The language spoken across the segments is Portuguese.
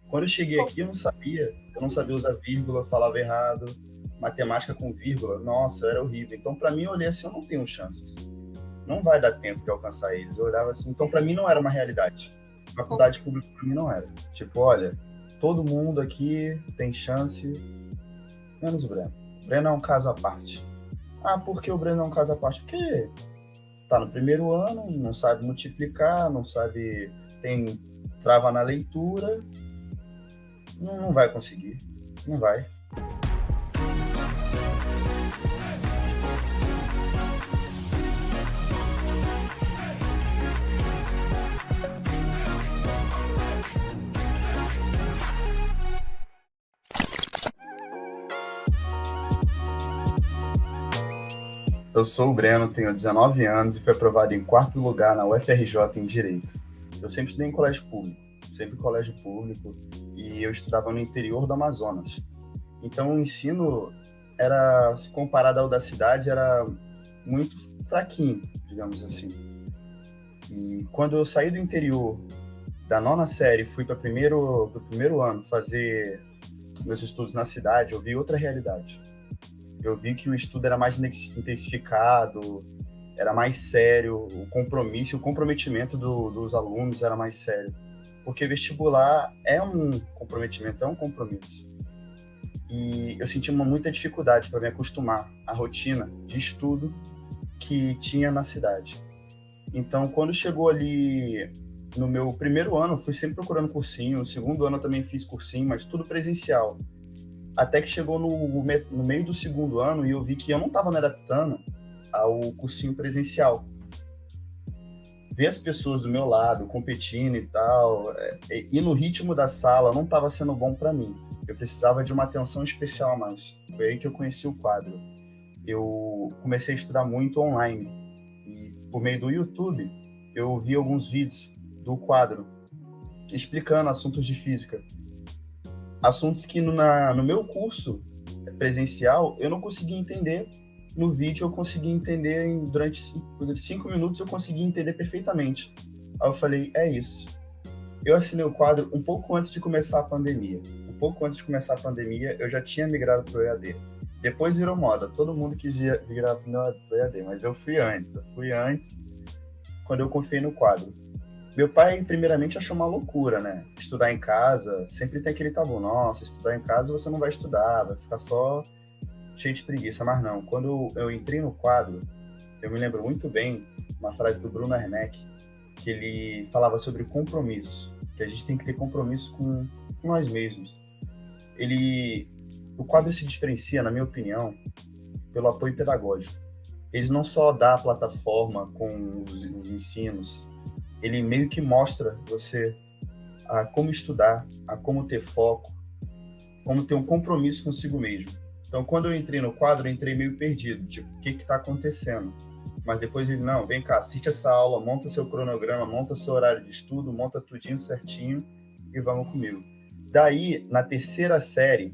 Quando eu cheguei aqui, eu não sabia usar vírgula, eu falava errado, matemática com vírgula, nossa, era horrível. Então, para mim, eu olhei assim, eu não tenho chances. Não vai dar tempo de alcançar eles. Eu olhava assim, então para mim não era uma realidade. Faculdade pública para mim não era. Tipo, olha, todo mundo aqui tem chance, menos o Breno. O Breno é um caso à parte. Ah, por que o Breno é um caso à parte? Porque tá no primeiro ano, não sabe multiplicar, não sabe, tem trava na leitura, não vai conseguir. Não vai. Eu sou o Breno, tenho 19 anos e fui aprovado em quarto lugar na UFRJ em Direito. Eu sempre estudei em colégio público, sempre em colégio público, e eu estudava no interior do Amazonas. Então o ensino era, se comparado ao da cidade, era muito fraquinho, digamos assim. E quando eu saí do interior, da nona série, fui para o primeiro ano fazer meus estudos na cidade, eu vi outra realidade. Eu vi que o estudo era mais intensificado, era mais sério, o comprometimento dos alunos era mais sério. Porque vestibular é um comprometimento, é um compromisso. E eu senti muita dificuldade para me acostumar à rotina de estudo que tinha na cidade. Então, quando chegou ali no meu primeiro ano, fui sempre procurando cursinho, no segundo ano eu também fiz cursinho, mas tudo presencial. Até que chegou no meio do segundo ano e eu vi que eu não estava me adaptando ao cursinho presencial. Ver as pessoas do meu lado competindo e tal, e no ritmo da sala não estava sendo bom para mim. Eu precisava de uma atenção especial a mais. Foi aí que eu conheci o quadro. Eu comecei a estudar muito online e por meio do YouTube eu vi alguns vídeos do quadro explicando assuntos de física. Assuntos que no meu curso presencial eu não conseguia entender. No vídeo eu consegui entender, durante 5 minutos eu consegui entender perfeitamente. Aí eu falei, é isso. Eu assinei o quadro um pouco antes de começar a pandemia. Um pouco antes de começar a pandemia, eu já tinha migrado para o EAD. Depois virou moda, todo mundo quis migrar para o EAD, mas eu fui antes. Eu fui antes, quando eu confiei no quadro. Meu pai, primeiramente, achou uma loucura, né? Estudar em casa, sempre tem aquele tabu. Nossa, estudar em casa você não vai estudar, vai ficar só cheio de preguiça. Mas não, quando eu entrei no quadro, eu me lembro muito bem uma frase do Bruno Werneck, que ele falava sobre compromisso, que a gente tem que ter compromisso com nós mesmos. O quadro se diferencia, na minha opinião, pelo apoio pedagógico. Eles não só dá a plataforma com os ensinos, ele meio que mostra você a como estudar, a como ter foco, como ter um compromisso consigo mesmo. Então, quando eu entrei no quadro, eu entrei meio perdido, tipo, o que está acontecendo? Mas depois ele, não, vem cá, assiste essa aula, monta seu cronograma, monta seu horário de estudo, monta tudinho certinho e vamos comigo. Daí, na terceira série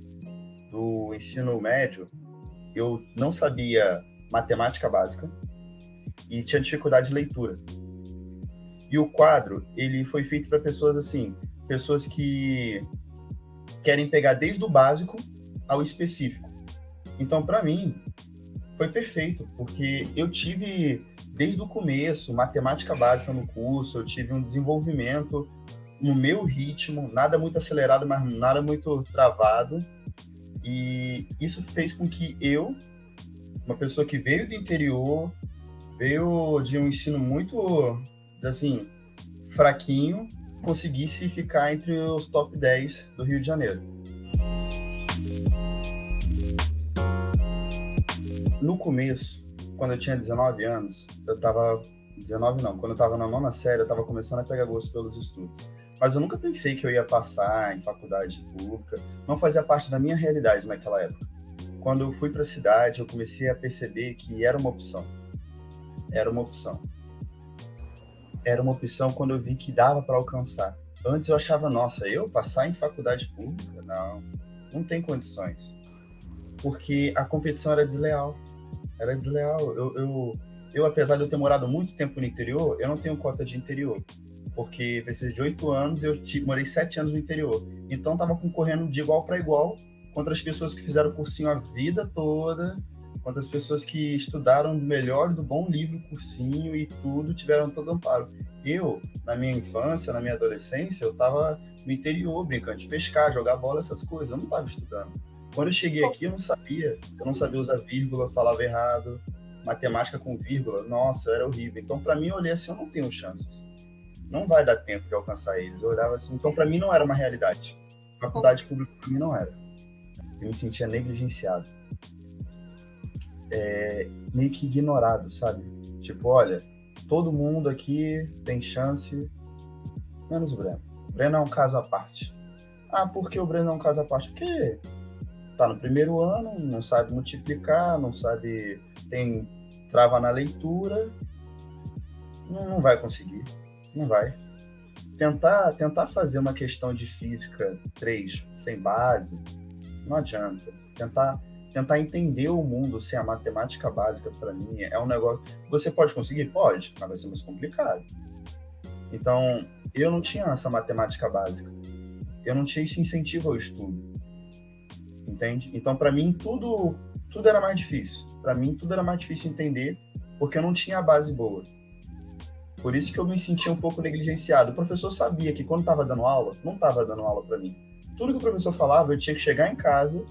do ensino médio, eu não sabia matemática básica e tinha dificuldade de leitura. E o quadro, ele foi feito para pessoas assim, pessoas que querem pegar desde o básico ao específico. Então, para mim, foi perfeito, porque eu tive, desde o começo, matemática básica no curso, eu tive um desenvolvimento no meu ritmo, nada muito acelerado, mas nada muito travado, e isso fez com que eu, uma pessoa que veio do interior, veio de um ensino muito, assim, fraquinho, conseguisse ficar entre os top 10 do Rio de Janeiro. No começo, quando eu tinha 19 anos, eu estava 19 não, quando eu estava na nona série, eu estava começando a pegar gosto pelos estudos. Mas eu nunca pensei que eu ia passar em faculdade pública, não fazia parte da minha realidade naquela época. Quando eu fui para a cidade, eu comecei a perceber que era uma opção. Era uma opção. Era uma opção quando eu vi que dava para alcançar. Antes eu achava, nossa, eu passar em faculdade pública? Não, não tem condições. Porque a competição era desleal. Era desleal. Eu, apesar de eu ter morado muito tempo no interior, eu não tenho cota de interior. porque precisa de 8 anos e eu morei 7 anos no interior. Então estava concorrendo de igual para igual contra as pessoas que fizeram cursinho a vida toda, contra as pessoas que estudaram do melhor, do bom livro, cursinho e tudo, tiveram todo amparo. Eu, na minha infância, na minha adolescência, eu estava no interior, brincando de pescar, jogar bola, essas coisas, eu não estava estudando. Quando eu cheguei aqui, eu não sabia usar vírgula, eu falava errado, matemática com vírgula, nossa, era horrível. Então, para mim, eu olhei assim, eu não tenho chances. Não vai dar tempo de alcançar eles. Eu olhava assim, então para mim não era uma realidade. Faculdade pública para mim não era. Eu me sentia negligenciado. Meio que ignorado, sabe? Tipo, olha, todo mundo aqui tem chance, menos o Breno. O Breno é um caso à parte. Ah, por que o Breno é um caso à parte? Porque tá no primeiro ano, não sabe multiplicar, não sabe, tem trava na leitura, não vai conseguir, não vai. Tentar fazer uma questão de física 3 sem base, não adianta. Tentar entender o mundo sem a matemática básica, para mim, é um negócio... Você pode conseguir? Pode, mas vai ser mais complicado. Então, eu não tinha essa matemática básica. Eu não tinha esse incentivo ao estudo. Entende? Então, para mim, tudo era mais difícil. Para mim, tudo era mais difícil entender, porque eu não tinha a base boa. Por isso que eu me sentia um pouco negligenciado. O professor sabia que quando estava dando aula, não estava dando aula para mim. Tudo que o professor falava, eu tinha que chegar em casa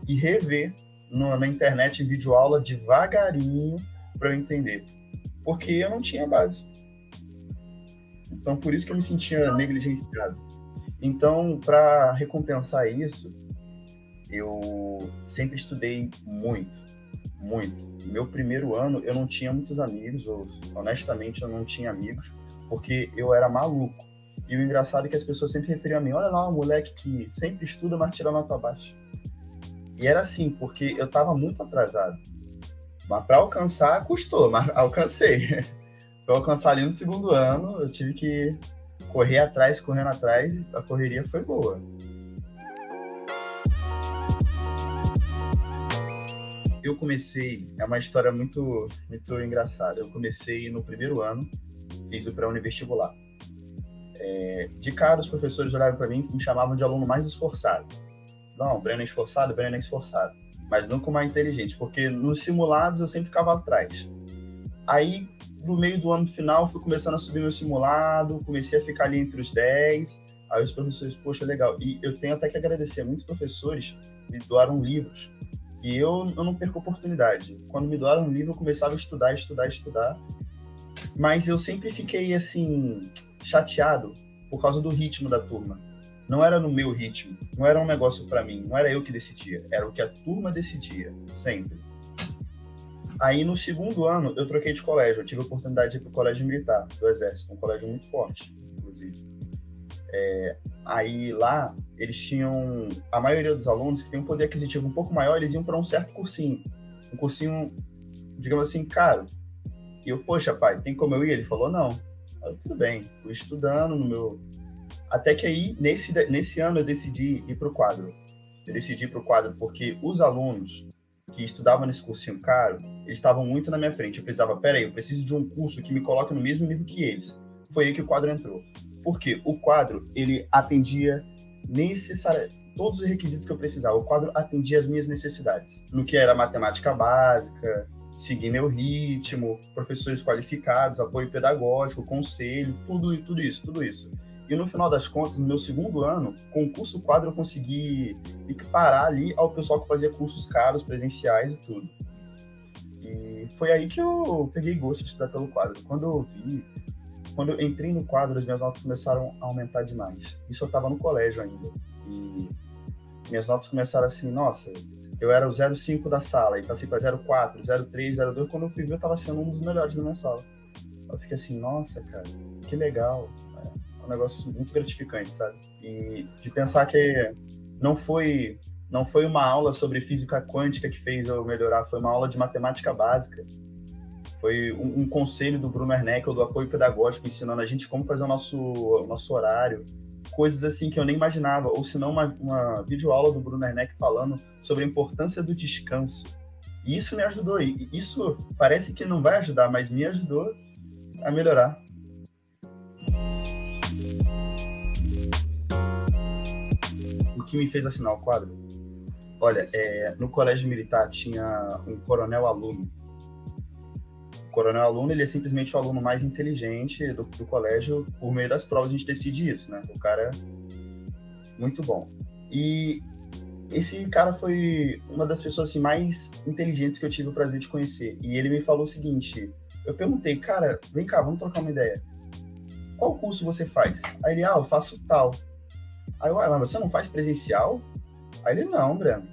e rever na internet, em videoaula, devagarinho, para eu entender. Porque eu não tinha base. Então, por isso que eu me sentia negligenciado. Então, para recompensar isso, eu sempre estudei muito, muito. No meu primeiro ano, eu não tinha muitos amigos, ou honestamente, eu não tinha amigos, porque eu era maluco. E o engraçado é que as pessoas sempre referiam a mim, olha lá, um moleque que sempre estuda, mas tira nota baixa. E era assim, porque eu estava muito atrasado. Mas para alcançar, custou, mas alcancei. Para alcançar ali no segundo ano, eu tive que correndo atrás, e a correria foi boa. Eu comecei, é uma história muito, muito engraçada. Eu comecei no primeiro ano, fiz o pré-vestibular. De cara, os professores olhavam para mim e me chamavam de aluno mais esforçado. Não, o Breno é esforçado, o Breno é esforçado. Mas nunca o mais inteligente, porque nos simulados eu sempre ficava atrás. Aí, no meio do ano final, fui começando a subir meu simulado, comecei a ficar ali entre os 10. Aí os professores, poxa, legal. E eu tenho até que agradecer, muitos professores me doaram livros. E eu não perco oportunidade. Quando me doaram um livro, eu começava a estudar. Mas eu sempre fiquei, assim, chateado por causa do ritmo da turma. Não era no meu ritmo, não era um negócio para mim, não era eu que decidia, era o que a turma decidia, sempre. Aí, no segundo ano, eu troquei de colégio. Eu tive a oportunidade de ir para o Colégio Militar do Exército, um colégio muito forte, inclusive. Aí, lá, eles tinham... A maioria dos alunos que tem um poder aquisitivo um pouco maior, eles iam para um certo cursinho. Um cursinho, digamos assim, caro. E eu, poxa, pai, tem como eu ir? Ele falou, não. Aí, tudo bem, fui estudando no meu... Até que aí, nesse ano, eu decidi ir para o quadro. Eu decidi ir para o quadro porque os alunos que estudavam nesse cursinho caro, eles estavam muito na minha frente. Eu precisava, peraí, eu preciso de um curso que me coloque no mesmo nível que eles. Foi aí que o quadro entrou. Porque o quadro, ele atendia todos os requisitos que eu precisava. O quadro atendia as minhas necessidades. No que era matemática básica, seguir meu ritmo, professores qualificados, apoio pedagógico, conselho, tudo isso. E no final das contas, no meu segundo ano, com o curso quadro, eu consegui equiparar ali ao pessoal que fazia cursos caros, presenciais e tudo. E foi aí que eu peguei gosto de estudar pelo quadro. Quando eu entrei no quadro, as minhas notas começaram a aumentar demais. Isso eu estava no colégio ainda. E minhas notas começaram assim, nossa, eu era o 0,5 da sala, e passei para 0,4, 0,3, 0,2. Quando eu fui ver, eu estava sendo um dos melhores da minha sala. Eu fiquei assim, nossa, cara, que legal. Um negócio muito gratificante, sabe? E de pensar que não foi uma aula sobre física quântica que fez eu melhorar, foi uma aula de matemática básica. Foi um conselho do Bruno Werneck, do apoio pedagógico, ensinando a gente como fazer o nosso horário. Coisas assim que eu nem imaginava. Ou se não, uma videoaula do Bruno Werneck falando sobre a importância do descanso. E isso me ajudou. E isso parece que não vai ajudar, mas me ajudou a melhorar. que me fez assinar o quadro? Olha, no colégio militar tinha um coronel aluno. O coronel aluno, ele é simplesmente o aluno mais inteligente do colégio. Por meio das provas a gente decide isso, né? O cara é muito bom. E esse cara foi uma das pessoas assim, mais inteligentes que eu tive o prazer de conhecer. E ele me falou o seguinte, eu perguntei, cara, vem cá, vamos trocar uma ideia. Qual curso você faz? Aí ele, eu faço tal. Aí eu, mas você não faz presencial? Aí ele, não, Breno.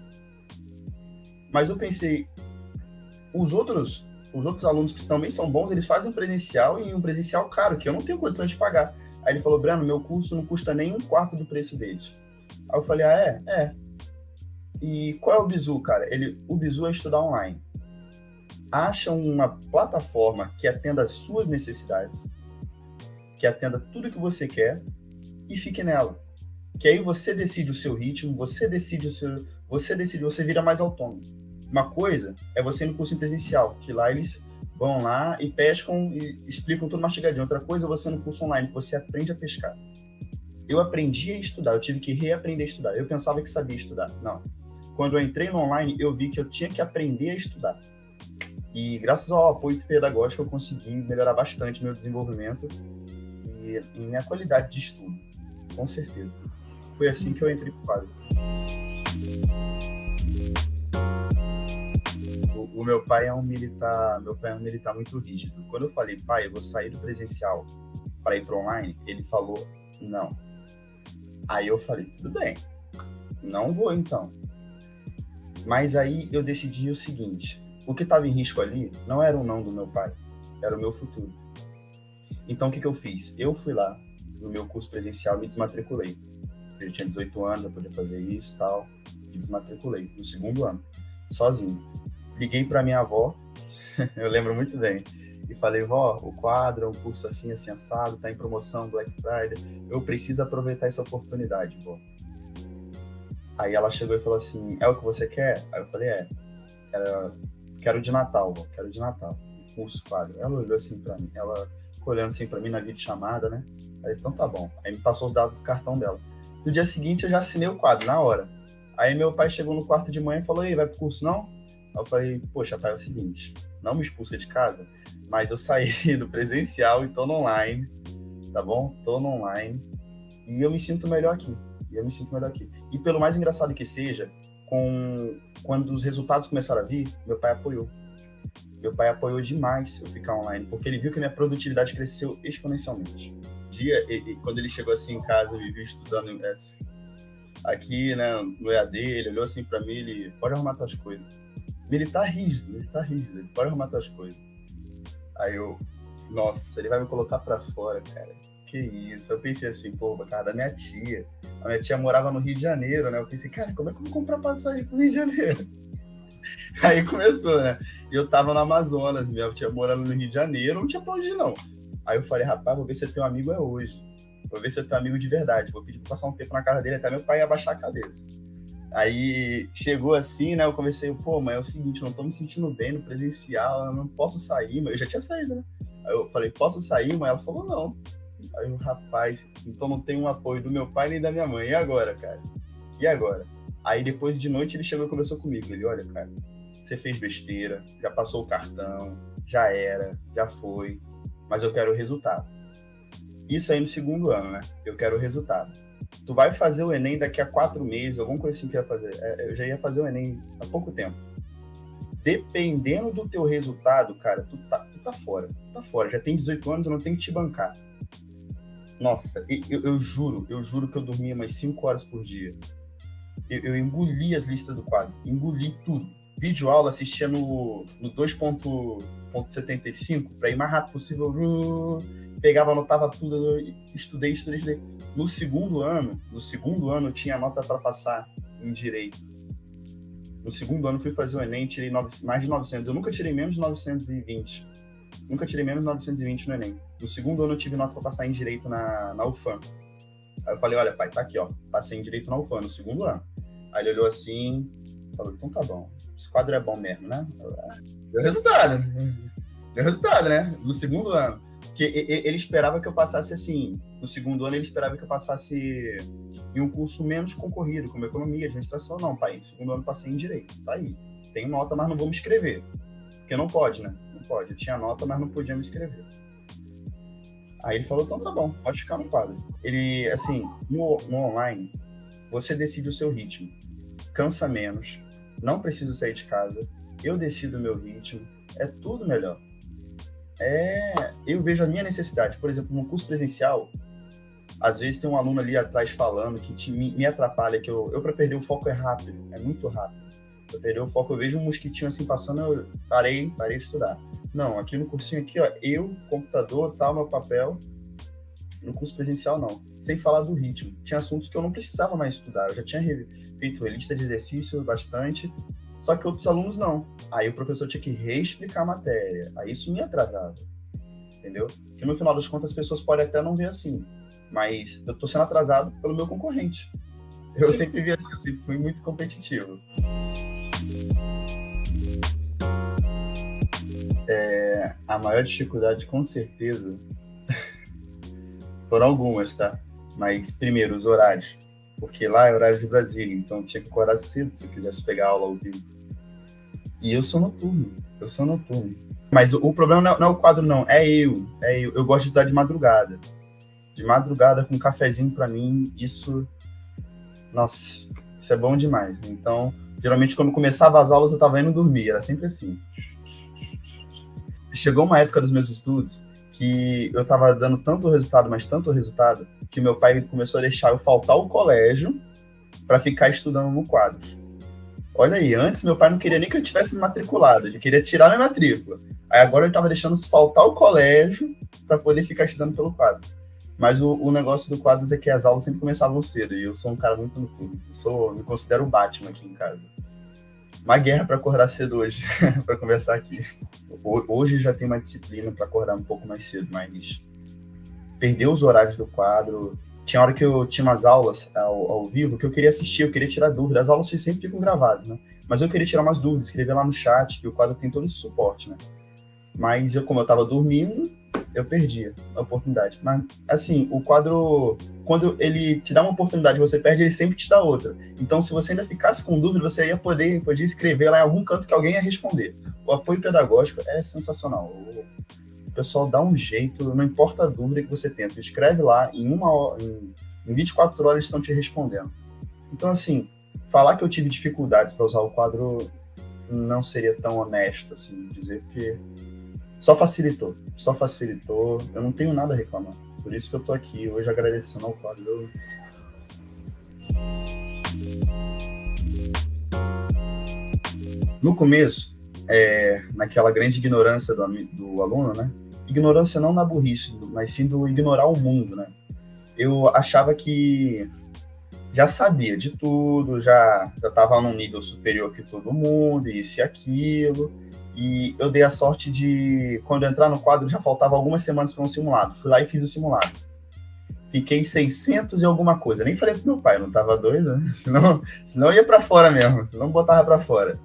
Mas eu pensei, os outros alunos que também são bons, eles fazem presencial e um presencial caro, que eu não tenho condições de pagar. Aí ele falou, Breno, meu curso não custa nem 1/4 do preço deles. Aí eu falei, é? E qual é o bizu, cara? O bizu é estudar online. Acha uma plataforma que atenda às suas necessidades, que atenda tudo que você quer e fique nela. Que aí você decide o seu ritmo, você vira mais autônomo. Uma coisa é você ir no curso em presencial, que lá eles vão lá e pescam e explicam tudo mastigadinho. Outra coisa é você no curso online, que você aprende a pescar. Eu aprendi a estudar, eu tive que reaprender a estudar. Eu pensava que sabia estudar. Não. Quando eu entrei no online, eu vi que eu tinha que aprender a estudar. E graças ao apoio pedagógico, eu consegui melhorar bastante meu desenvolvimento e minha qualidade de estudo, com certeza. Foi assim que eu entrei pro quadro. O meu pai é um militar muito rígido. Quando eu falei, pai, eu vou sair do presencial para ir pro online, ele falou, não. Aí eu falei, tudo bem, não vou então. Mas aí eu decidi o seguinte, o que estava em risco ali não era o não do meu pai, era o meu futuro. Então o que eu fiz? Eu fui lá no meu curso presencial e me desmatriculei. Eu tinha 18 anos, eu podia fazer isso e tal, e desmatriculei no segundo ano, sozinho. Liguei para minha avó, eu lembro muito bem, e falei, vó, o quadro é um curso assim, assim, assado, tá em promoção, Black Friday, eu preciso aproveitar essa oportunidade, vó. Aí ela chegou e falou assim, é o que você quer? Aí eu falei, quero de Natal, vó, quero de Natal, o curso quadro. Ela olhou assim pra mim, ela ficou olhando assim pra mim na videochamada, né? Aí, então tá bom. Aí me passou os dados do cartão dela. No dia seguinte eu já assinei o quadro, na hora. Aí meu pai chegou no quarto de manhã e falou, ei, vai pro curso não? Aí eu falei, poxa, pai, é o seguinte, não me expulsa de casa, mas eu saí do presencial e tô no online, tá bom? Tô no online e eu me sinto melhor aqui. E pelo mais engraçado que seja, quando os resultados começaram a vir, meu pai apoiou. Meu pai apoiou demais eu ficar online, porque ele viu que a minha produtividade cresceu exponencialmente. Quando ele chegou assim em casa, me viu estudando aqui, né, no EAD, ele olhou assim pra mim, ele pode arrumar tuas coisas. Ele tá rígido, ele pode arrumar tuas coisas. Aí eu, nossa, ele vai me colocar pra fora, cara. Que isso? Eu pensei assim, pô, cara, da minha tia. A minha tia morava no Rio de Janeiro, né? Eu pensei, cara, como é que eu vou comprar passagem pro Rio de Janeiro? Aí começou, né? E eu tava no Amazonas, minha tia morando no Rio de Janeiro, não tinha pra onde ir, não. Aí eu falei, rapaz, vou ver se teu amigo é hoje. Vou ver se teu amigo de verdade. Vou pedir pra passar um tempo na casa dele até meu pai ia abaixar a cabeça. Aí chegou assim, né? Eu conversei, pô, mas é o seguinte, eu não tô me sentindo bem no presencial, eu não posso sair, mas eu já tinha saído, né? Aí eu falei, posso sair? Mas ela falou, não. Aí eu, rapaz, então não tem um apoio do meu pai nem da minha mãe. E agora, cara? E agora? Aí depois de noite ele chegou e conversou comigo. Ele, olha, cara, você fez besteira, já passou o cartão, já era, já foi, mas eu quero o resultado. Isso aí no segundo ano, né? Eu quero o resultado. Tu vai fazer o Enem daqui a 4 meses, alguma coisa assim que eu ia fazer. Eu já ia fazer o Enem há pouco tempo. Dependendo do teu resultado, cara, tu tá fora. Tu tá fora. Já tem 18 anos, eu não tenho que te bancar. Nossa, eu juro que eu dormia umas 5 horas por dia. Eu engoli as listas do quadro, engoli tudo. Videoaula assistia no 2.75 para ir mais rápido possível. Pegava, anotava tudo, estudei. No segundo ano eu tinha nota para passar em direito. No segundo ano fui fazer o Enem, tirei mais de 900. Eu nunca tirei menos de 920. Nunca tirei menos de 920 no Enem. No segundo ano eu tive nota para passar em direito na UFAM. Aí eu falei, olha, pai, tá aqui, ó. Passei em direito na UFAM no segundo ano. Aí ele olhou assim, falou, então tá bom. Esse quadro é bom mesmo, né? Deu resultado, né? No segundo ano. Porque ele esperava que eu passasse assim. No segundo ano ele esperava que eu passasse em um curso menos concorrido, como economia, administração. Não, pai, no segundo ano passei em direito. Tá aí. Tenho nota, mas não vou me inscrever. Porque não pode, né? Não pode. Eu tinha nota, mas não podia me inscrever. Aí ele falou, então tá bom, pode ficar no quadro. Ele, assim, no online, você decide o seu ritmo. Cansa menos, não preciso sair de casa, eu decido o meu ritmo, é tudo melhor. Eu vejo a minha necessidade. Por exemplo, no curso presencial, às vezes tem um aluno ali atrás falando que me atrapalha, que eu para perder o foco é rápido, é muito rápido. Para perder o foco, eu vejo um mosquitinho assim passando, eu parei de estudar. Não, aqui no cursinho aqui, ó, eu, computador, tal, meu papel. No curso presencial, não. Sem falar do ritmo. Tinha assuntos que eu não precisava mais estudar. Eu já tinha feito lista de exercícios bastante, só que outros alunos não. Aí o professor tinha que reexplicar a matéria. Aí isso me atrasava. Entendeu? Que no final das contas as pessoas podem até não ver assim, mas eu tô sendo atrasado pelo meu concorrente. Eu sempre vi assim, eu sempre fui muito competitivo. A maior dificuldade, com certeza, foram algumas, tá? Mas, primeiro, os horários. Porque lá é horário de Brasília, então tinha que acordar cedo se eu quisesse pegar aula ao vivo. E eu sou noturno. Mas o problema não é o quadro, não. É eu. Eu gosto de estudar de madrugada. De madrugada, com um cafezinho pra mim, isso... Nossa, isso é bom demais. Então, geralmente, quando começava as aulas, eu tava indo dormir. Era sempre assim. Chegou uma época dos meus estudos que eu tava dando tanto resultado, mas tanto resultado, que meu pai começou a deixar eu faltar o colégio para ficar estudando no quadro. Olha aí, antes meu pai não queria nem que eu tivesse me matriculado, ele queria tirar minha matrícula. Aí agora ele tava deixando faltar o colégio para poder ficar estudando pelo quadro. Mas o negócio do quadro é que as aulas sempre começavam cedo, e eu sou um cara muito noturno. Me considero o Batman aqui em casa. Uma guerra para acordar cedo hoje, para conversar aqui. Hoje já tem uma disciplina para acordar um pouco mais cedo, mas perder os horários do quadro. Tinha hora que eu tinha umas aulas ao vivo que eu queria assistir, eu queria tirar dúvidas. As aulas sempre ficam gravadas, né? Mas eu queria tirar umas dúvidas, escrever lá no chat, que o quadro tem todo esse suporte, né? Mas como eu estava dormindo, eu perdia a oportunidade. Mas, assim, o quadro, quando ele te dá uma oportunidade e você perde, ele sempre te dá outra. Então, se você ainda ficasse com dúvida, você ia poder escrever lá em algum canto que alguém ia responder. O apoio pedagógico é sensacional. O pessoal dá um jeito, não importa a dúvida que você tenta. Escreve lá, em 24 horas eles estão te respondendo. Então, assim, falar que eu tive dificuldades para usar o quadro não seria tão honesto, assim, dizer, porque só facilitou. Eu não tenho nada a reclamar. Por isso que eu tô aqui hoje agradecendo ao quadro. No começo, naquela grande ignorância do aluno, né? Ignorância não na burrice, mas sim do ignorar o mundo, né? Eu achava que já sabia de tudo, já estava num nível superior que todo mundo, isso e aquilo. E eu dei a sorte de, quando entrar no quadro, já faltava algumas semanas para um simulado. Fui lá e fiz o simulado. Fiquei 600 e alguma coisa. Nem falei pro meu pai, não estava doido, né? Senão eu ia para fora mesmo, senão botava para fora.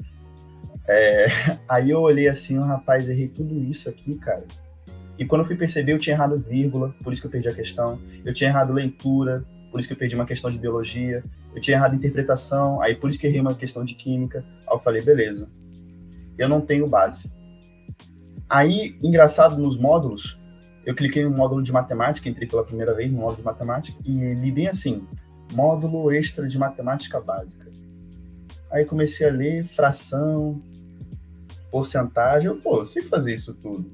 Aí eu olhei assim, rapaz, errei tudo isso aqui, cara. E quando eu fui perceber, eu tinha errado vírgula, por isso que eu perdi a questão. Eu tinha errado leitura, por isso que eu perdi uma questão de biologia. Eu tinha errado interpretação, aí por isso que eu errei uma questão de química. Aí eu falei, beleza, eu não tenho base. Aí, engraçado, nos módulos, eu cliquei no módulo de matemática, entrei pela primeira vez no módulo de matemática, e li bem assim, módulo extra de matemática básica. Aí comecei a ler fração, porcentagem, eu sei fazer isso tudo.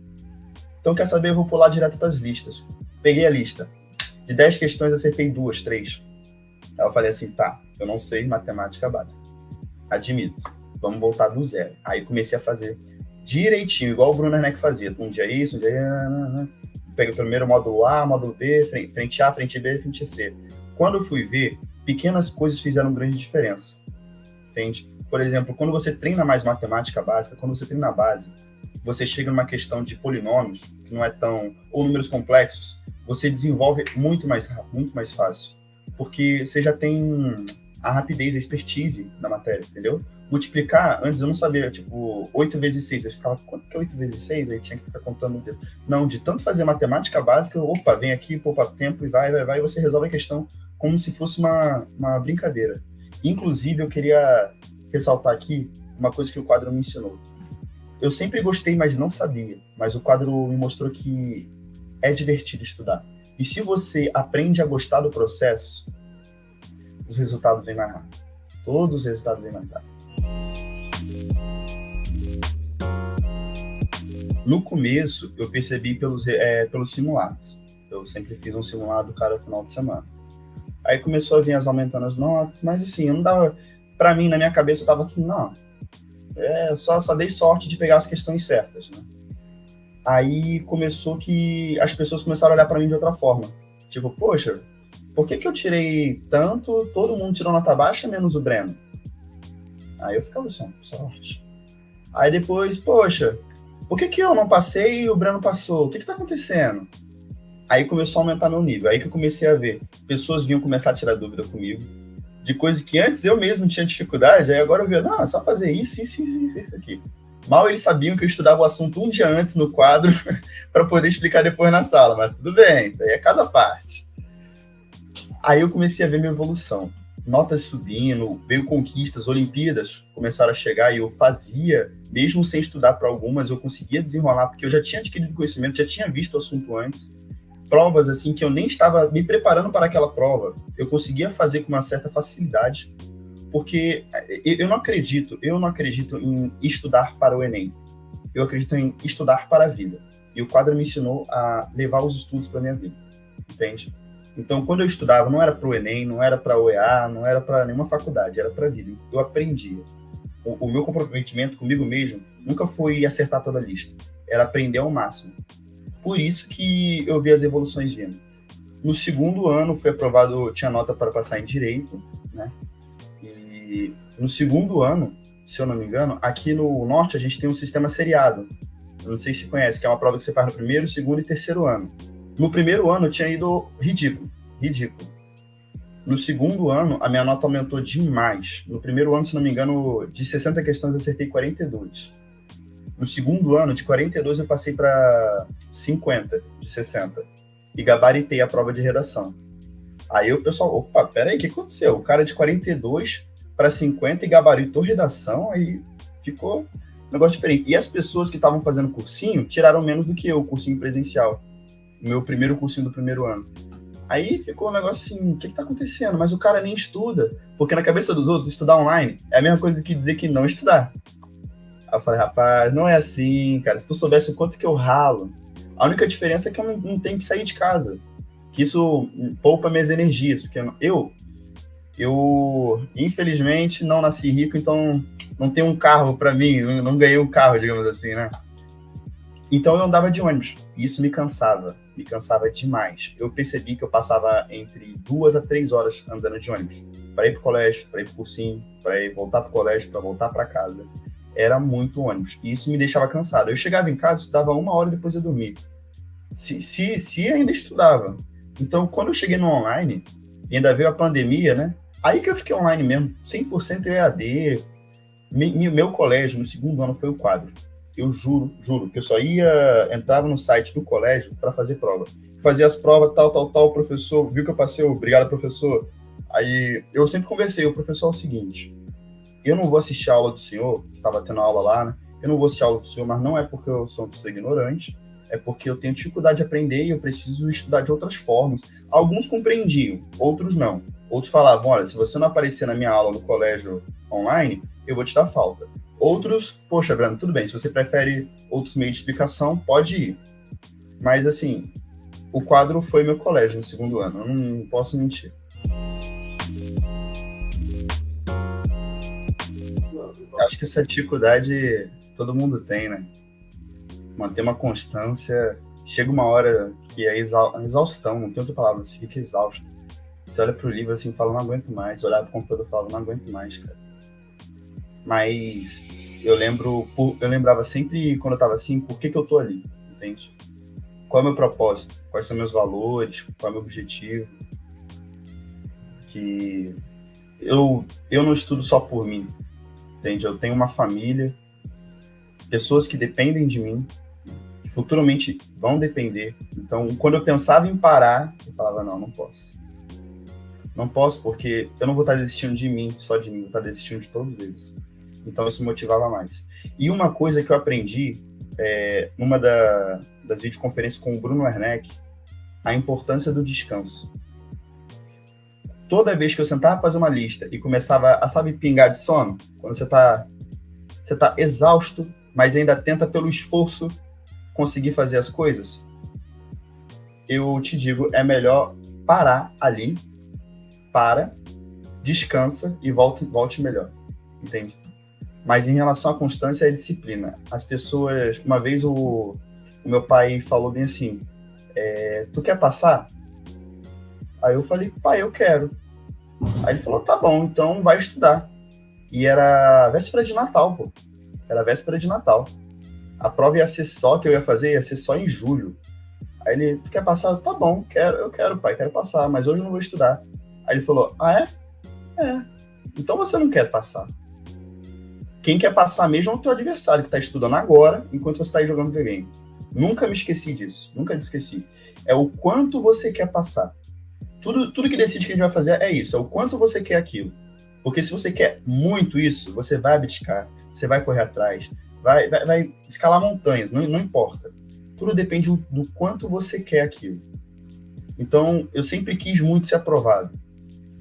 Então, quer saber, eu vou pular direto para as listas. Peguei a lista. De 10 questões, acertei 2, 3. Aí eu falei assim, tá, eu não sei matemática básica. Admito. Vamos voltar do zero. Aí comecei a fazer direitinho, igual o Bruno Werneck fazia. Um dia isso, um dia... Peguei o primeiro módulo A, módulo B, frente A, frente B, frente C. Quando eu fui ver, pequenas coisas fizeram grande diferença. Entende? Por exemplo, quando você treina mais matemática básica, quando você treina a base, você chega numa questão de polinômios, que não é tão... ou números complexos, você desenvolve muito mais rápido, muito mais fácil. Porque você já tem a rapidez, a expertise da matéria, entendeu? Multiplicar, antes eu não sabia, tipo, 8 vezes 6, eu ficava, quanto que é 8 vezes 6? Aí tinha que ficar contando o dedo. Não, de tanto fazer matemática básica, opa, vem aqui, poupa tempo e vai, e você resolve a questão como se fosse uma brincadeira. Inclusive, eu queria ressaltar aqui uma coisa que o quadro me ensinou. Eu sempre gostei, mas não sabia. Mas o quadro me mostrou que é divertido estudar. E se você aprende a gostar do processo, os resultados vêm mais rápido. Todos os resultados vêm mais rápido. No começo, eu percebi pelos simulados. Eu sempre fiz um simulado cada final de semana. Aí começou a vir aumentando as notas, mas assim, eu não dava... Pra mim, na minha cabeça, eu tava assim, não, só dei sorte de pegar as questões certas, né? Aí começou que as pessoas começaram a olhar pra mim de outra forma. Tipo, poxa, por que eu tirei tanto, todo mundo tirou nota baixa, menos o Breno? Aí eu ficava assim, sorte. Aí depois, poxa, por que eu não passei e o Breno passou? O que tá acontecendo? Aí começou a aumentar meu nível. Aí que eu comecei a ver. Pessoas vinham começar a tirar dúvida comigo. De coisas que antes eu mesmo tinha dificuldade. Aí agora eu via, não, é só fazer isso aqui. Mal eles sabiam que eu estudava o assunto um dia antes no quadro para poder explicar depois na sala. Mas tudo bem, daí é casa à parte. Aí eu comecei a ver minha evolução. Notas subindo, veio conquistas, Olimpíadas começaram a chegar e eu fazia, mesmo sem estudar para algumas, eu conseguia desenrolar, porque eu já tinha adquirido conhecimento, já tinha visto o assunto antes. Provas assim que eu nem estava me preparando para aquela prova, eu conseguia fazer com uma certa facilidade, porque eu não acredito em estudar para o Enem. Eu acredito em estudar para a vida. E o quadro me ensinou a levar os estudos para a minha vida, entende? Então, quando eu estudava, não era para o Enem, não era para a OEA, não era para nenhuma faculdade, era para a vida. Eu aprendia. O meu comprometimento comigo mesmo nunca foi acertar toda a lista, era aprender ao máximo. Por isso que eu vi as evoluções vindo. No segundo ano, fui aprovado, tinha nota para passar em Direito, né? E no segundo ano, se eu não me engano, aqui no Norte a gente tem um sistema seriado. Eu não sei se você conhece, que é uma prova que você faz no primeiro, segundo e terceiro ano. No primeiro ano eu tinha ido ridículo. No segundo ano, a minha nota aumentou demais. No primeiro ano, se não me engano, de 60 questões eu acertei 42. No segundo ano, de 42 eu passei para 50, de 60. E gabaritei a prova de redação. Aí o pessoal, opa, peraí, o que aconteceu? O cara de 42 para 50 e gabaritou redação, aí ficou um negócio diferente. E as pessoas que estavam fazendo cursinho tiraram menos do que eu, cursinho presencial. Meu primeiro cursinho do primeiro ano. Aí ficou um negócio assim, o que tá acontecendo? Mas o cara nem estuda, porque na cabeça dos outros, estudar online é a mesma coisa que dizer que não estudar. Aí eu falei, rapaz, não é assim, cara, se tu soubesse o quanto que eu ralo, a única diferença é que eu não tenho que sair de casa, que isso poupa minhas energias, porque eu infelizmente, não nasci rico, então não tenho um carro para mim, não ganhei um carro, digamos assim, né? Então eu andava de ônibus, e isso me cansava demais. Eu percebi que eu passava entre 2 a 3 horas andando de ônibus, para ir pro colégio, para ir pro cursinho, para ir voltar pro colégio, para voltar para casa. Era muito ônibus, e isso me deixava cansado. Eu chegava em casa, estudava 1 hora e depois eu dormia. Se ainda estudava. Então, quando eu cheguei no online, e ainda veio a pandemia, né? Aí que eu fiquei online mesmo, 100% EAD. Meu colégio, no segundo ano, foi o quadro. Eu juro, que eu só entrava no site do colégio para fazer prova. Fazia as provas, tal, o professor viu que eu passei, obrigado, professor. Aí eu sempre conversei, o professor é o seguinte, eu não vou assistir a aula do senhor, que estava tendo aula lá, né? Eu não vou assistir a aula do senhor, mas não é porque eu sou uma pessoa ignorante, é porque eu tenho dificuldade de aprender e eu preciso estudar de outras formas. Alguns compreendiam, outros não. Outros falavam, olha, se você não aparecer na minha aula no colégio online, eu vou te dar falta. Outros, poxa, Brando, tudo bem, se você prefere outros meios de explicação, pode ir. Mas, assim, o quadro foi meu colégio no segundo ano, eu não posso mentir. Acho que essa dificuldade todo mundo tem, né? Manter uma constância, chega uma hora que é exaustão, não tem outra palavra, você fica exausto. Você olha pro livro assim e fala, não aguento mais. Olhar pro computador e fala, não aguento mais, cara. Mas eu lembrava sempre, quando eu tava assim, por que eu tô ali, entende? Qual é o meu propósito? Quais são meus valores? Qual é o meu objetivo? Que eu não estudo só por mim, entende? Eu tenho uma família, pessoas que dependem de mim, que futuramente vão depender. Então, quando eu pensava em parar, eu falava, não posso. Não posso, porque eu não vou estar desistindo de mim, só de mim, vou estar desistindo de todos eles. Então isso me motivava mais. E uma coisa que eu aprendi numa das videoconferências com o Bruno Werneck, a importância do descanso. Toda vez que eu sentava para fazer uma lista e começava a, sabe, pingar de sono, quando você tá exausto, mas ainda tenta pelo esforço conseguir fazer as coisas, eu te digo, é melhor parar ali, descansa e volte melhor, entende? Mas em relação à constância e à disciplina, as pessoas, uma vez o meu pai falou bem assim, tu quer passar? Aí eu falei, pai, eu quero. Aí ele falou, tá bom, então vai estudar. E era véspera de Natal, pô. Era véspera de Natal. A prova ia ser só, que eu ia fazer, ia ser só em julho. Aí ele, tu quer passar? Tá bom, eu quero, pai, quero passar, mas hoje eu não vou estudar. Aí ele falou, ah, é? É. Então você não quer passar. Quem quer passar mesmo é o teu adversário, que tá estudando agora, enquanto você tá aí jogando videogame. Nunca me esqueci disso, nunca me esqueci. É o quanto você quer passar. Tudo que decide que a gente vai fazer é isso, é o quanto você quer aquilo. Porque se você quer muito isso, você vai abdicar, você vai correr atrás, vai escalar montanhas, não importa. Tudo depende do quanto você quer aquilo. Então, eu sempre quis muito ser aprovado.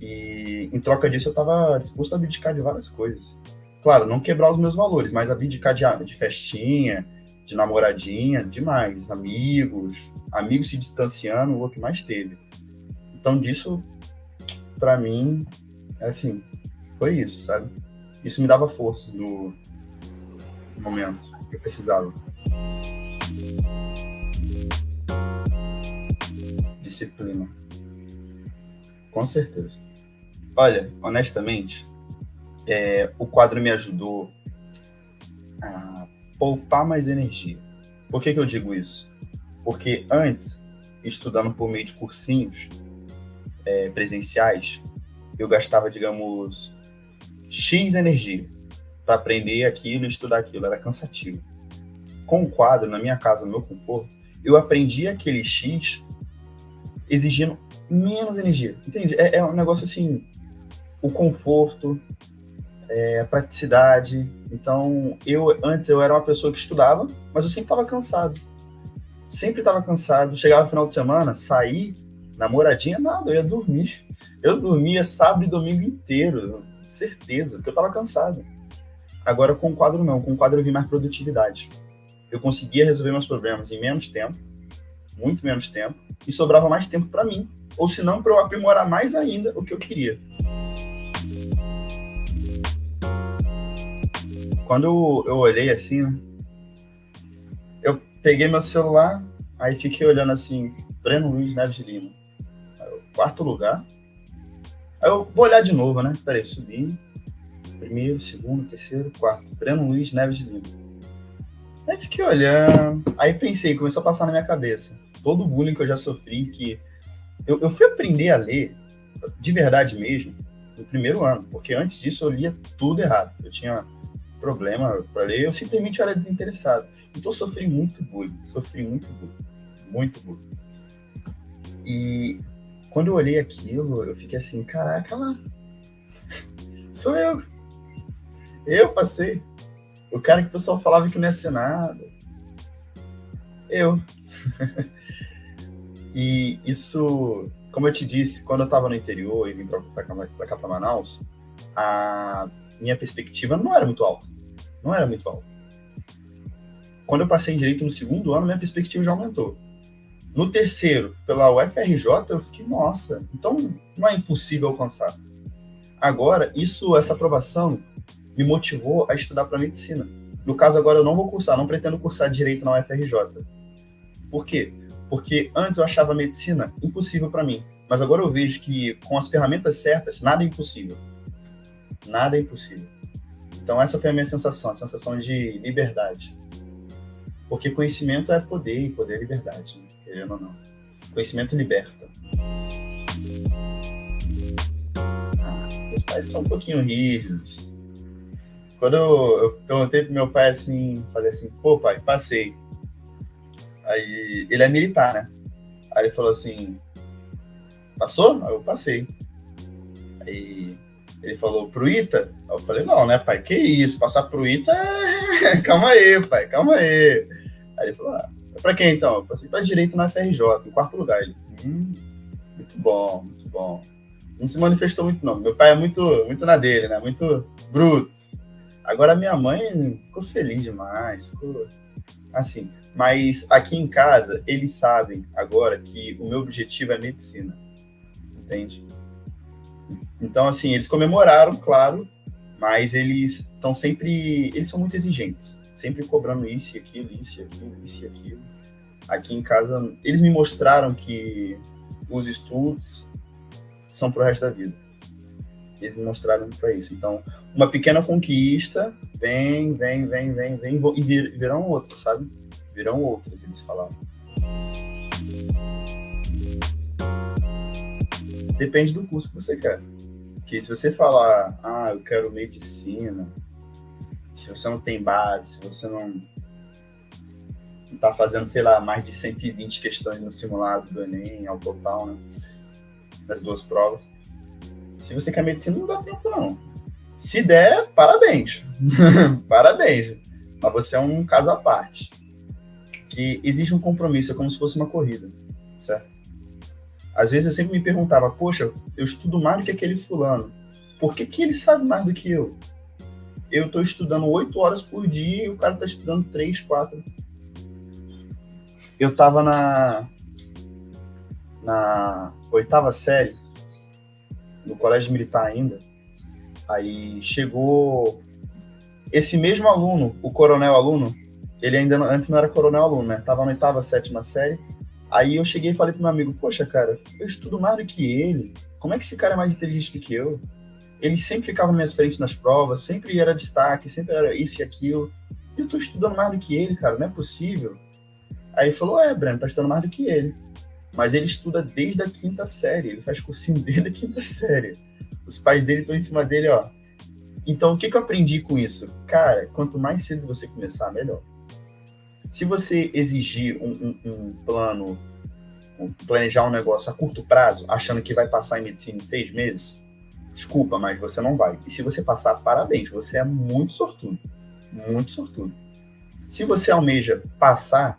E em troca disso, eu estava disposto a abdicar de várias coisas. Claro, não quebrar os meus valores, mas abdicar de festinha, de namoradinha, demais. Amigos se distanciando, o que mais teve. Então, disso, pra mim, assim, foi isso, sabe? Isso me dava força no momento que eu precisava. Disciplina. Com certeza. Olha, honestamente, o quadro me ajudou a poupar mais energia. Por que eu digo isso? Porque antes, estudando por meio de cursinhos presenciais, eu gastava, digamos, X energia para aprender aquilo e estudar aquilo. Era cansativo. Com o quadro, na minha casa, no meu conforto, eu aprendi aquele X exigindo menos energia. Entende? É um negócio assim, o conforto, a praticidade. Então, antes eu era uma pessoa que estudava, mas eu sempre estava cansado. Sempre estava cansado. Chegava no final de semana, sair, namoradinha, nada, eu ia dormir. Eu dormia sábado e domingo inteiro, certeza, porque eu estava cansado. Agora, com o quadro, não. Com o quadro eu vi mais produtividade. Eu conseguia resolver meus problemas em menos tempo, muito menos tempo, e sobrava mais tempo para mim. Ou se não, para eu aprimorar mais ainda o que eu queria. Quando eu olhei assim, né, eu peguei meu celular, aí fiquei olhando assim, Breno Luiz Neves de Lima. Quarto lugar. Aí eu vou olhar de novo, né? Peraí, subi. Primeiro, segundo, terceiro, quarto. Breno Luiz Neves de Lima. Aí fiquei olhando. Aí pensei, começou a passar na minha cabeça. Todo o bullying que eu já sofri, que eu fui aprender a ler, de verdade mesmo, no primeiro ano. Porque antes disso eu lia tudo errado. Eu tinha problema para ler, eu simplesmente era desinteressado. Então eu sofri muito bullying. Muito bullying. E quando eu olhei aquilo, eu fiquei assim, caraca, lá, sou eu. Eu passei. O cara que o pessoal falava que não ia ser nada. Eu. E isso, como eu te disse, quando eu estava no interior e vim para cá para Manaus, a minha perspectiva não era muito alta. Não era muito alta. Quando eu passei em Direito no segundo ano, minha perspectiva já aumentou. No terceiro, pela UFRJ, eu fiquei, nossa, então não é impossível alcançar. Agora, essa aprovação me motivou a estudar para medicina. No caso, agora eu não vou cursar, não pretendo cursar Direito na UFRJ. Por quê? Porque antes eu achava a medicina impossível para mim, mas agora eu vejo que com as ferramentas certas, nada é impossível. Nada é impossível. Então essa foi a minha sensação, a sensação de liberdade. Porque conhecimento é poder, e poder é liberdade, né? Querendo ou não. Conhecimento liberta. Meus pais são um pouquinho rígidos. Quando eu perguntei pro meu pai assim, falei assim, pô pai, passei. Aí, ele é militar, né? Aí ele falou assim, passou? Aí eu passei. Aí ele falou, pro ITA? Aí eu falei, não, né, pai, que isso, passar pro ITA calma aí, pai, calma aí. Aí ele falou, pra quem então? Eu passei pra direito na FRJ, em quarto lugar. Ele, muito bom, muito bom. Não se manifestou muito, não. Meu pai é muito na dele, né, muito bruto. Agora minha mãe ficou feliz demais, ficou assim. Mas aqui em casa, eles sabem agora que o meu objetivo é medicina, entende? Então, assim, eles comemoraram, claro, mas eles estão sempre. Eles são muito exigentes, sempre cobrando isso e aquilo, isso e aquilo, isso e aquilo. Aqui em casa, eles me mostraram que os estudos são pro resto da vida. Eles me mostraram para isso. Então, uma pequena conquista vem, e virão outras, sabe? Virão outras, eles falaram. Depende do curso que você quer. Porque se você falar, eu quero medicina, se você não tem base, se você não está fazendo, sei lá, mais de 120 questões no simulado do Enem, ao total, né? Das duas provas. Se você quer medicina, não dá tempo, não. Se der, parabéns. Parabéns. Mas você é um caso à parte. Que existe um compromisso, é como se fosse uma corrida, certo? Às vezes eu sempre me perguntava, poxa, eu estudo mais do que aquele fulano. Por que ele sabe mais do que eu? Eu estou estudando 8 horas por dia e o cara está estudando 3, 4. Eu estava na 8ª série, no colégio militar ainda. Aí chegou esse mesmo aluno, o coronel aluno, ele ainda antes não era coronel aluno, né? Tava na 8ª, 7ª série. Aí eu cheguei e falei pro meu amigo, poxa, cara, eu estudo mais do que ele. Como é que esse cara é mais inteligente do que eu? Ele sempre ficava na minha frente nas provas, sempre era destaque, sempre era isso e aquilo. Eu tô estudando mais do que ele, cara, não é possível. Aí ele falou, Breno, tá estudando mais do que ele. Mas ele estuda desde a 5ª série, ele faz cursinho desde a 5ª série. Os pais dele estão em cima dele, ó. Então, o que eu aprendi com isso? Cara, quanto mais cedo você começar, melhor. Se você exigir um plano, planejar um negócio a curto prazo, achando que vai passar em medicina em 6 meses, desculpa, mas você não vai. E se você passar, parabéns, você é muito sortudo. Muito sortudo. Se você almeja passar,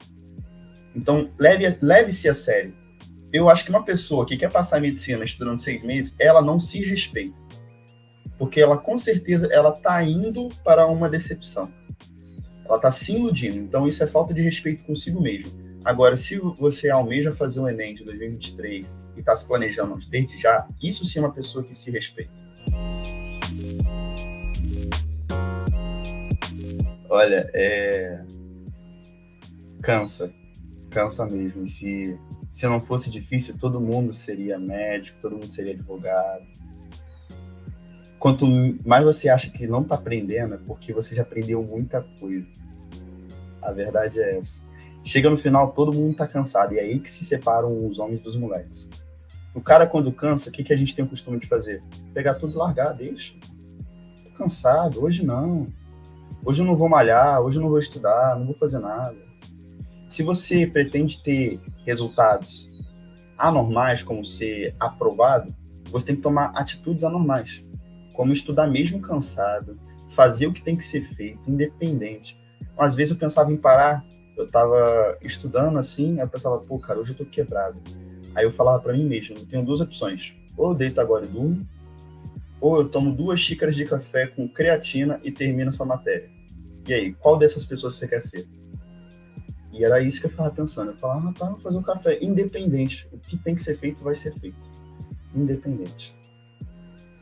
então leve-se a sério. Eu acho que uma pessoa que quer passar em medicina estudando 6 meses, ela não se respeita. Porque ela, com certeza, ela está indo para uma decepção. Ela está se iludindo. Então, isso é falta de respeito consigo mesmo. Agora, se você almeja fazer o Enem de 2023 e está se planejando desde já, isso sim é uma pessoa que se respeita. Olha, cansa mesmo. Se não fosse difícil, todo mundo seria médico, todo mundo seria advogado. Quanto mais você acha que não está aprendendo, é porque você já aprendeu muita coisa. A verdade é essa. Chega no final, todo mundo está cansado, e é aí que se separam os homens dos moleques. O cara, quando cansa, o que a gente tem o costume de fazer? Pegar tudo e largar, deixa. Tô cansado, hoje não. Hoje eu não vou malhar, hoje eu não vou estudar, não vou fazer nada. Se você pretende ter resultados anormais, como ser aprovado, você tem que tomar atitudes anormais, como estudar mesmo cansado, fazer o que tem que ser feito, independente. Às vezes eu pensava em parar, eu estava estudando assim, aí eu pensava, pô, cara, hoje eu tô quebrado. Aí eu falava para mim mesmo, eu tenho 2 opções, ou eu deito agora e durmo, ou eu tomo 2 xícaras de café com creatina e termino essa matéria. E aí, qual dessas pessoas você quer ser? E era isso que eu ficava pensando. Eu falava, vou fazer um café independente. O que tem que ser feito, vai ser feito. Independente.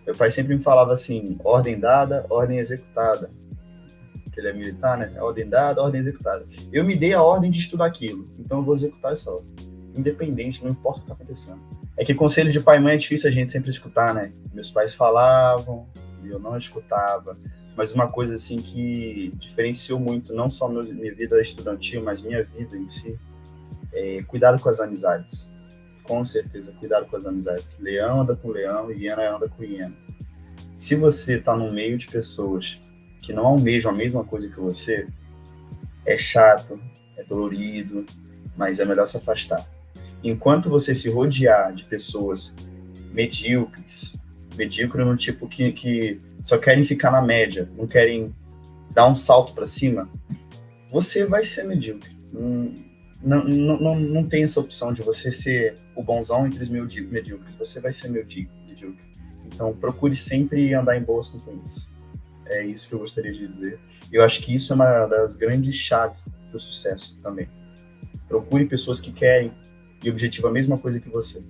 Meu pai sempre me falava assim, ordem dada, ordem executada. Porque ele é militar, né? Ordem dada, ordem executada. Eu me dei a ordem de estudar aquilo, então eu vou executar essa ordem. Independente, não importa o que está acontecendo. É que conselho de pai e mãe é difícil a gente sempre escutar, né? Meus pais falavam e eu não escutava. Mas uma coisa assim que diferenciou muito, não só minha vida estudantil, mas minha vida em si, é cuidado com as amizades. Com certeza, cuidado com as amizades. Leão anda com leão e hiena anda com hiena. Se você está no meio de pessoas que não almejam a mesma coisa que você, é chato, é dolorido, mas é melhor se afastar. Enquanto você se rodear de pessoas medíocres, medíocre no tipo que só querem ficar na média, não querem dar um salto para cima, você vai ser medíocre. Não tem essa opção de você ser o bonzão entre os medíocres. Você vai ser medíocre. Então, procure sempre andar em boas companhias. É isso que eu gostaria de dizer. Eu acho que isso é uma das grandes chaves do sucesso também. Procure pessoas que querem e objetivam a mesma coisa que você.